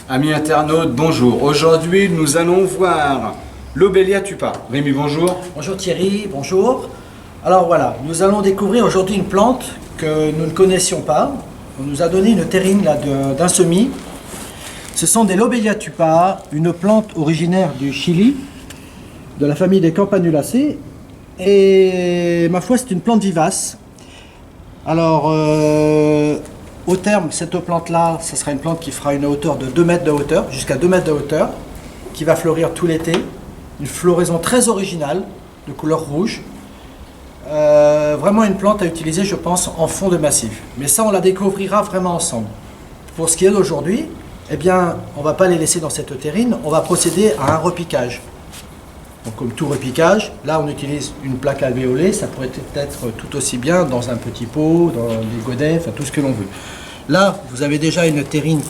Amis internautes, bonjour. Aujourd'hui, nous allons voir Lobelia tupa. Rémi, bonjour. Bonjour Thierry, bonjour. Alors voilà, nous allons découvrir aujourd'hui une plante que nous ne connaissions pas. On nous a donné une terrine d'un semis. Ce sont des Lobelia tupa, une plante originaire du Chili, de la famille des Campanulacées. Et ma foi, c'est une plante vivace. Alors, au terme, cette plante-là, ce sera une plante qui fera une hauteur de 2 mètres de hauteur, jusqu'à 2 mètres de hauteur, qui va fleurir tout l'été. Une floraison très originale, de couleur rouge. Vraiment une plante à utiliser, je pense, en fond de massif. Mais ça, on la découvrira vraiment ensemble. Pour ce qui est d'aujourd'hui, eh bien, on ne va pas les laisser dans cette terrine, on va procéder à un repiquage. Donc, comme tout repiquage, là, on utilise une plaque alvéolée, ça pourrait être tout aussi bien dans un petit pot, dans des godets, enfin tout ce que l'on veut. Là, vous avez déjà une terrine,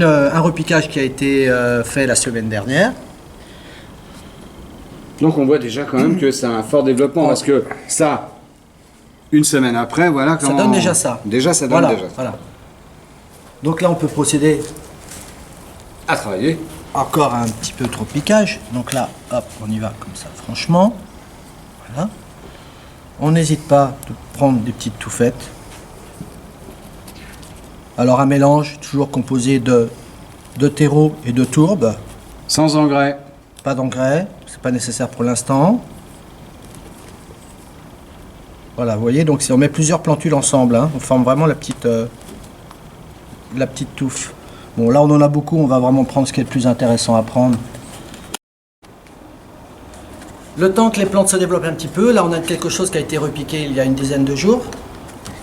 un repiquage qui a été fait la semaine dernière. Donc on voit déjà quand même que c'est un fort développement parce que ça, une semaine après, voilà comment... Ça donne déjà ça. Déjà, ça donne voilà, déjà ça. Voilà. Donc là, on peut procéder à travailler. Encore un petit peu de repiquage. Donc là, hop, on y va comme ça, franchement. Voilà. On n'hésite pas de prendre des petites touffettes. Alors un mélange toujours composé de terreau et de tourbe. Sans engrais. Pas d'engrais, c'est pas nécessaire pour l'instant. Voilà, vous voyez, donc si on met plusieurs plantules ensemble, hein, on forme vraiment la petite touffe. Bon, là on en a beaucoup, on va vraiment prendre ce qui est le plus intéressant à prendre. Le temps que les plantes se développent un petit peu, là on a quelque chose qui a été repiqué il y a une dizaine de jours.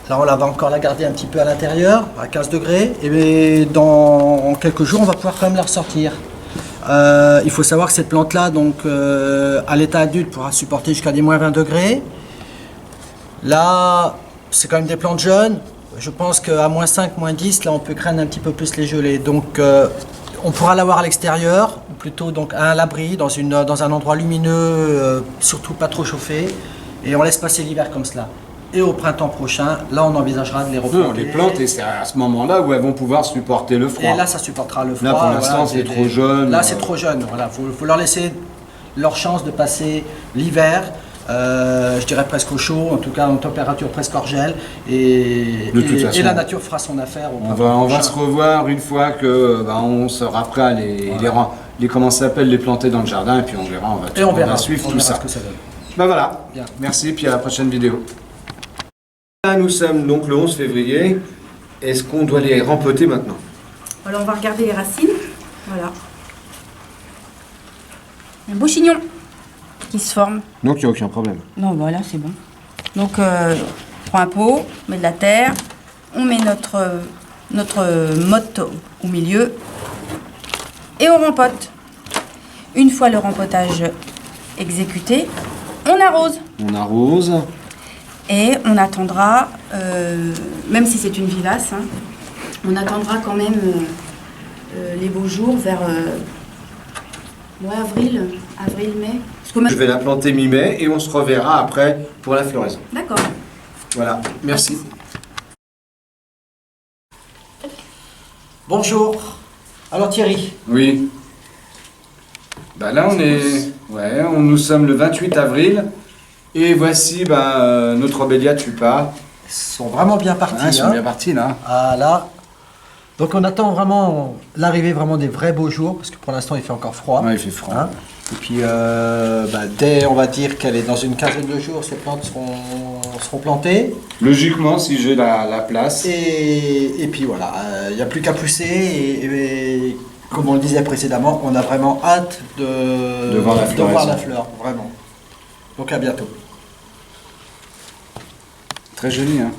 Là on va encore la garder un petit peu à l'intérieur, à 15 degrés, et dans quelques jours on va pouvoir quand même la ressortir. Il faut savoir que cette plante-là, donc à l'état adulte, pourra supporter jusqu'à des moins 20 degrés. Là, c'est quand même des plantes jeunes. Je pense qu'à moins 5, moins 10, là, on peut craindre un petit peu plus les gelées. Donc, on pourra l'avoir à l'extérieur, ou plutôt donc à l'abri, dans un endroit lumineux, surtout pas trop chauffé. Et on laisse passer l'hiver comme cela. Et au printemps prochain, là, on envisagera de les replanter. On les plante et c'est à ce moment-là où elles vont pouvoir supporter le froid. Et là, ça supportera le froid. Là, pour l'instant, c'est trop jeune. Là, c'est trop jeune. Voilà, faut leur laisser leur chance de passer l'hiver. Je dirais presque au chaud, en tout cas en température presque hors gel, et la nature fera son affaire. On va se revoir une fois que on sera prêt à comment ça s'appelle, les planter dans le jardin, et puis on verra, on va suivre tout ça. Ce que ça donne. Ben voilà, bien. Merci, puis à la prochaine vidéo. Là, nous sommes donc le 11 février. Est-ce qu'on doit les rempoter maintenant? Alors on va regarder les racines. Voilà. Un beau chignon qui se forme. Donc il n'y a aucun problème. Non, voilà, c'est bon. Donc on prend un pot, on met de la terre, on met notre motte au milieu et on rempote. Une fois le rempotage exécuté, on arrose. On arrose. Et on attendra, même si c'est une vivace, hein, on attendra quand même les beaux jours vers avril, mai. Je vais la planter mi-mai et on se reverra après pour la floraison. D'accord. Voilà, merci. Bonjour. Alors Thierry. Oui. Là nous sommes le 28 avril et voici notre Lobelia tupa. Ils sont vraiment bien partis. Ils sont bien partis là. Ah là. Donc on attend vraiment l'arrivée des vrais beaux jours, parce que pour l'instant il fait encore froid. Ouais, il fait froid. Hein. Et puis dès, on va dire qu'elle est dans une quinzaine de jours, ces plantes seront plantées. Logiquement, si j'ai la place. Et puis voilà, il n'y a plus qu'à pousser. Et comme on le disait précédemment, on a vraiment hâte de voir la fleur, vraiment. Donc à bientôt. Très joli, hein.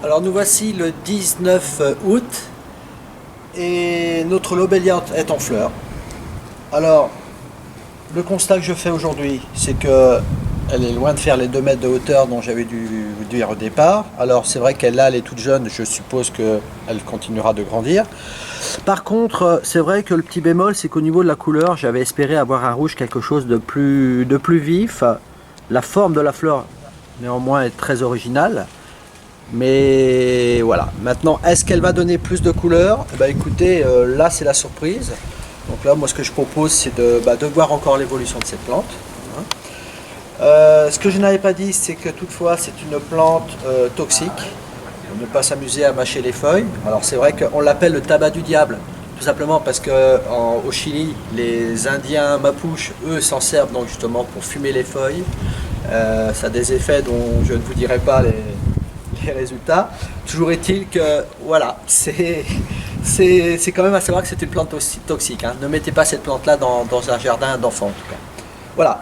Alors nous voici le 19 août et notre Lobelia est en fleurs. Alors le constat que je fais aujourd'hui, c'est que elle est loin de faire les 2 mètres de hauteur dont j'avais dû vous dire au départ. Alors c'est vrai qu'elle est toute jeune, je suppose qu'elle continuera de grandir. Par contre, c'est vrai que le petit bémol, c'est qu'au niveau de la couleur, j'avais espéré avoir un rouge quelque chose de plus vif. La forme de la fleur, néanmoins, est très originale. Mais voilà. Maintenant, est-ce qu'elle va donner plus de couleurs? Eh ben, écoutez, là, c'est la surprise. Donc là, moi, ce que je propose, c'est de voir encore l'évolution de cette plante. Hein. Ce que je n'avais pas dit, c'est que toutefois, c'est une plante toxique. Ne pas s'amuser à mâcher les feuilles. Alors c'est vrai qu'on l'appelle le tabac du diable, tout simplement parce qu'au Chili, les Indiens Mapuches, eux, s'en servent donc justement pour fumer les feuilles. Ça a des effets dont je ne vous dirai pas les résultats. Toujours est-il que, voilà, c'est quand même à savoir que c'est une plante aussi toxique. Hein. Ne mettez pas cette plante-là dans un jardin d'enfants, en tout cas. Voilà,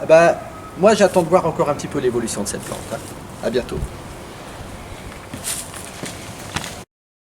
moi j'attends de voir encore un petit peu l'évolution de cette plante. Hein. À bientôt.